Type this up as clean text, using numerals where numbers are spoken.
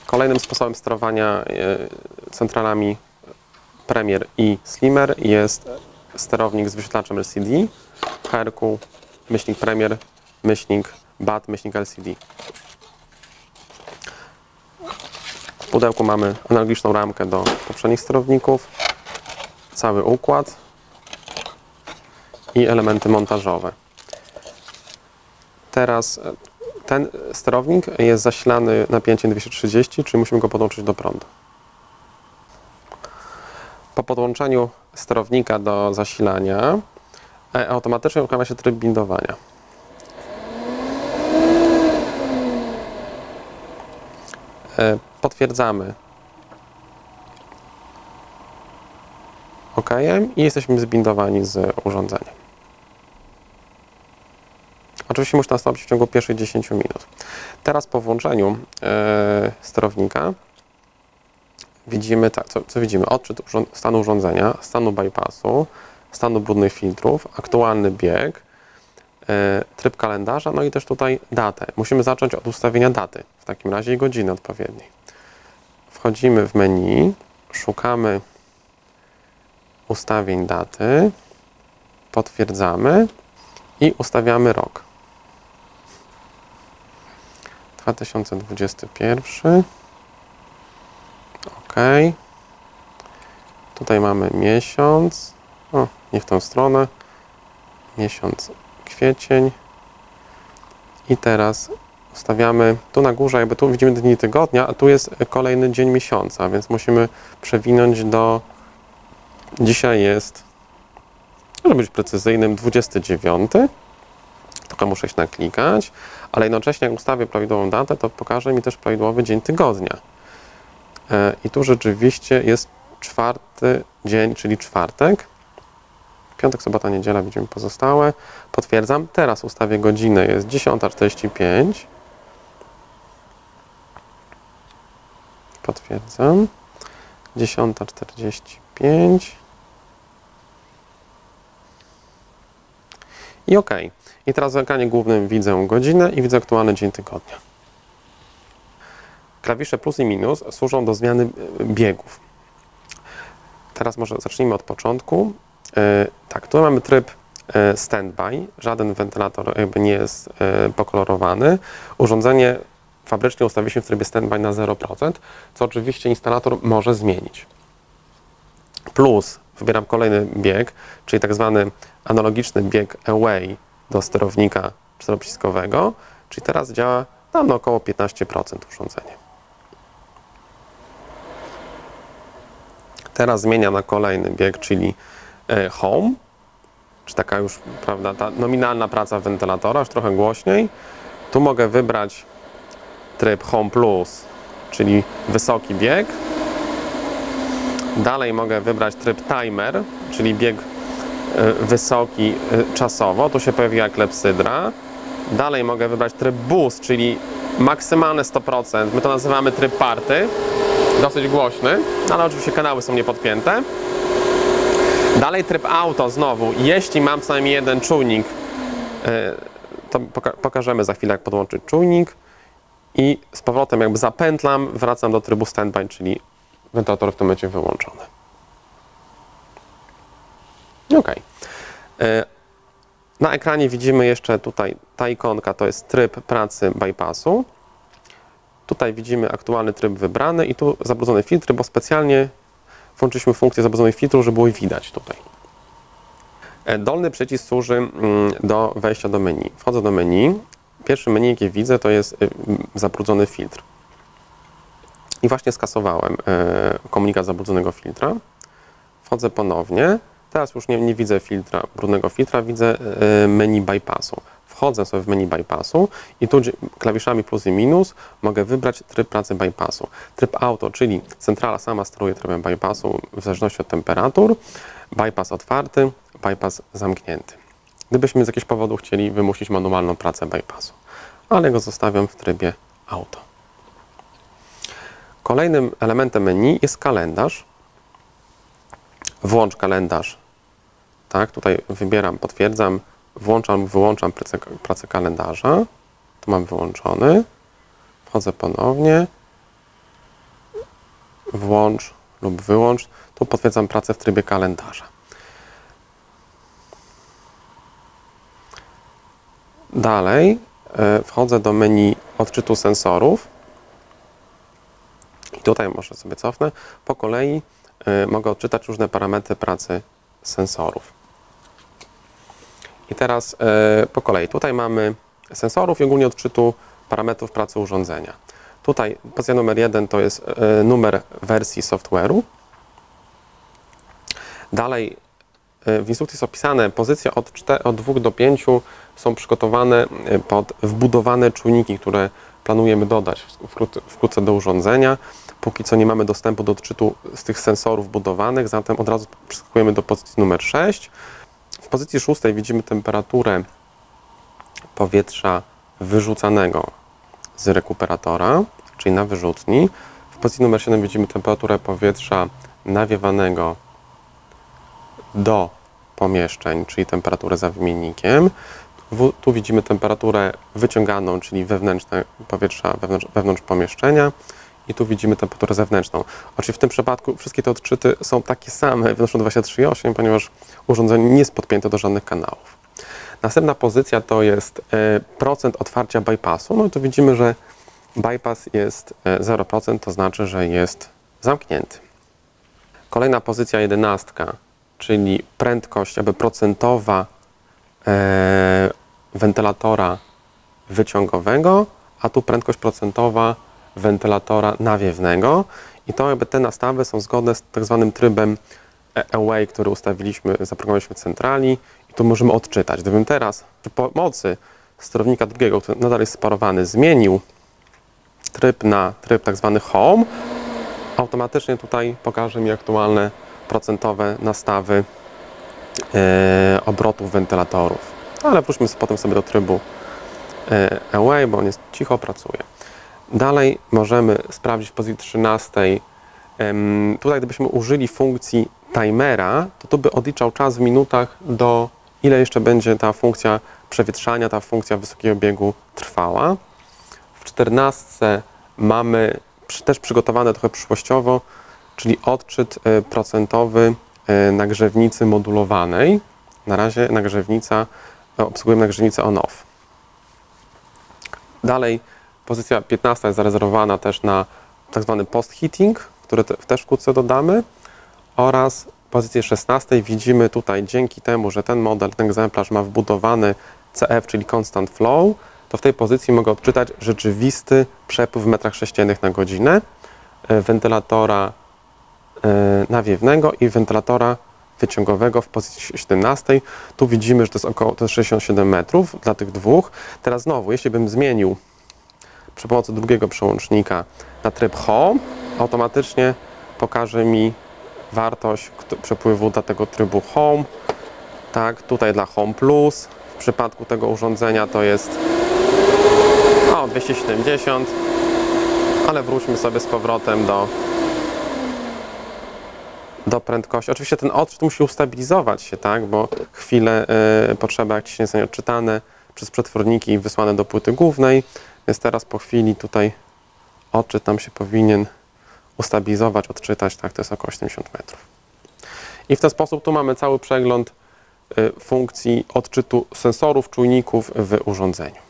Kolejnym sposobem sterowania centralami Premier i Slimmer jest sterownik z wyświetlaczem LCD, HR-Premier, BAT, LCD. W pudełku mamy analogiczną ramkę do poprzednich sterowników, cały układ i elementy montażowe. Teraz ten sterownik jest zasilany napięciem 230, czyli musimy go podłączyć do prądu. Po podłączeniu sterownika do zasilania automatycznie uruchamia się tryb bindowania. Potwierdzamy OK i jesteśmy zbindowani z urządzeniem. Oczywiście musi nastąpić w ciągu pierwszych 10 minut. Teraz po włączeniu sterownika widzimy tak, co widzimy? Odczyt stanu urządzenia, stanu bypassu, stanu brudnych filtrów, aktualny bieg, tryb kalendarza, no i też tutaj datę. Musimy zacząć od ustawienia daty, w takim razie i godziny odpowiedniej. Wchodzimy w menu, szukamy ustawień daty, potwierdzamy i ustawiamy rok. 2021. OK. Tutaj mamy miesiąc. O, nie w tą stronę. Miesiąc kwiecień. I teraz ustawiamy tu na górze, jakby tu widzimy dni tygodnia, a tu jest kolejny dzień miesiąca, więc musimy przewinąć do... Dzisiaj jest, żeby być precyzyjnym, 29. Tylko muszę się naklikać, ale jednocześnie jak ustawię prawidłową datę, to pokaże mi też prawidłowy dzień tygodnia. I tu rzeczywiście jest 4. dzień, czyli czwartek. Piątek, sobota, niedziela, widzimy pozostałe. Potwierdzam. Teraz ustawię godzinę, jest 10:45. Potwierdzam. 10:45. I OK. I teraz w ekranie głównym widzę godzinę i widzę aktualny dzień tygodnia. Klawisze plus i minus służą do zmiany biegów. Teraz może zacznijmy od początku. Tak, tu mamy tryb standby. Żaden wentylator jakby nie jest pokolorowany. Urządzenie fabrycznie ustawiliśmy w trybie standby na 0%, co oczywiście instalator może zmienić. Plus wybieram kolejny bieg, czyli tak zwany analogiczny bieg away do sterownika czteroprzyciskowego, czyli teraz działa tam na około 15% urządzenie. Teraz zmieniam na kolejny bieg, czyli home, czy taka już, prawda, ta nominalna praca wentylatora, już trochę głośniej. Tu mogę wybrać tryb Home Plus, czyli wysoki bieg. Dalej mogę wybrać tryb Timer, czyli bieg wysoki czasowo. Tu się pojawiła klepsydra. Dalej mogę wybrać tryb Boost, czyli maksymalne 100%. My to nazywamy tryb Party. Dosyć głośny, ale oczywiście kanały są niepodpięte. Dalej tryb Auto znowu. Jeśli mam co najmniej jeden czujnik, to pokażemy za chwilę, jak podłączyć czujnik. I z powrotem jakby zapętlam, wracam do trybu Standby, czyli wentylator w tym momencie wyłączony. OK. Na ekranie widzimy jeszcze tutaj, ta ikonka to jest tryb pracy bypassu. Tutaj widzimy aktualny tryb wybrany i tu zabrudzone filtry, bo specjalnie włączyliśmy funkcję zabrudzonych filtrów, żeby było widać tutaj. Dolny przycisk służy do wejścia do menu. Wchodzę do menu. Pierwszy menu, jakie widzę, to jest zabrudzony filtr. I właśnie skasowałem komunikat zabrudzonego filtra. Wchodzę ponownie. Teraz już nie widzę brudnego filtra, widzę menu bypassu. Wchodzę sobie w menu bypassu i tu klawiszami plus i minus mogę wybrać tryb pracy bypassu. Tryb auto, czyli centrala sama steruje trybem bypassu w zależności od temperatur. Bypass otwarty, bypass zamknięty. Gdybyśmy z jakiegoś powodu chcieli wymusić manualną pracę bypassu, ale go zostawiam w trybie auto. Kolejnym elementem menu jest kalendarz. Włącz kalendarz. Tak, tutaj wybieram, potwierdzam, włączam, wyłączam pracę kalendarza. Tu mam wyłączony. Wchodzę ponownie. włącz lub wyłącz. Tu potwierdzam pracę w trybie kalendarza. Dalej wchodzę do menu odczytu sensorów i tutaj może sobie cofnę. Po kolei mogę odczytać różne parametry pracy sensorów. I teraz po kolei. Tutaj mamy sensorów i ogólnie odczytu parametrów pracy urządzenia. Tutaj pozycja numer 1 to jest numer wersji software'u. Dalej w instrukcji jest opisane pozycje od 2 do 5 są przygotowane pod wbudowane czujniki, które planujemy dodać wkrótce do urządzenia. Póki co nie mamy dostępu do odczytu z tych sensorów budowanych, zatem od razu przeskakujemy do pozycji numer 6. W pozycji 6 widzimy temperaturę powietrza wyrzucanego z rekuperatora, czyli na wyrzutni. W pozycji numer 7 widzimy temperaturę powietrza nawiewanego do pomieszczeń, czyli temperaturę za wymiennikiem. Tu widzimy temperaturę wyciąganą, czyli wewnętrzne powietrza wewnątrz pomieszczenia. I tu widzimy temperaturę zewnętrzną. Oczywiście w tym przypadku wszystkie te odczyty są takie same, wynoszą 23,8, ponieważ urządzenie nie jest podpięte do żadnych kanałów. Następna pozycja to jest procent otwarcia bypassu. No i tu widzimy, że bypass jest 0%, to znaczy, że jest zamknięty. Kolejna pozycja 11, czyli prędkość procentowa wentylatora wyciągowego, a tu prędkość procentowa wentylatora nawiewnego i to te nastawy są zgodne z tak zwanym trybem away, który zaprogramowaliśmy w centrali i tu możemy odczytać. Gdybym teraz przy pomocy sterownika drugiego, który nadal jest sparowany, zmienił tryb na tryb tak zwany home, automatycznie tutaj pokaże mi aktualne procentowe nastawy obrotów wentylatorów. Ale wróćmy potem sobie do trybu away, bo on jest cicho, pracuje. Dalej możemy sprawdzić w pozycji 13. Tutaj gdybyśmy użyli funkcji timera, to tu by odliczał czas w minutach do ile jeszcze będzie ta funkcja przewietrzania, ta funkcja wysokiego biegu trwała. W 14 mamy też przygotowane trochę przyszłościowo, czyli odczyt procentowy nagrzewnicy modulowanej. Na razie obsługujemy nagrzewnicę on-off. Dalej pozycja 15 jest zarezerwowana też na tak zwany post-heating, który też wkrótce dodamy, oraz pozycję 16 widzimy tutaj dzięki temu, że ten model, ten egzemplarz ma wbudowany CF, czyli Constant Flow, to w tej pozycji mogę odczytać rzeczywisty przepływ w metrach sześciennych na godzinę wentylatora nawiewnego i wentylatora wyciągowego w pozycji 17. Tu widzimy, że to jest około 67 metrów dla tych dwóch. Teraz znowu, jeśli bym zmienił przy pomocy drugiego przełącznika na tryb Home, automatycznie pokaże mi wartość przepływu dla tego trybu Home. Tak, tutaj dla Home Plus. W przypadku tego urządzenia to jest 270, ale wróćmy sobie z powrotem do prędkości. Oczywiście ten odczyt musi ustabilizować się, tak, bo chwilę potrzeba, jak ciśnienie zostanie odczytane przez przetworniki i wysłane do płyty głównej, więc teraz po chwili tutaj odczyt nam się powinien ustabilizować, odczytać, tak, to jest około 70 metrów. I w ten sposób tu mamy cały przegląd funkcji odczytu sensorów, czujników w urządzeniu.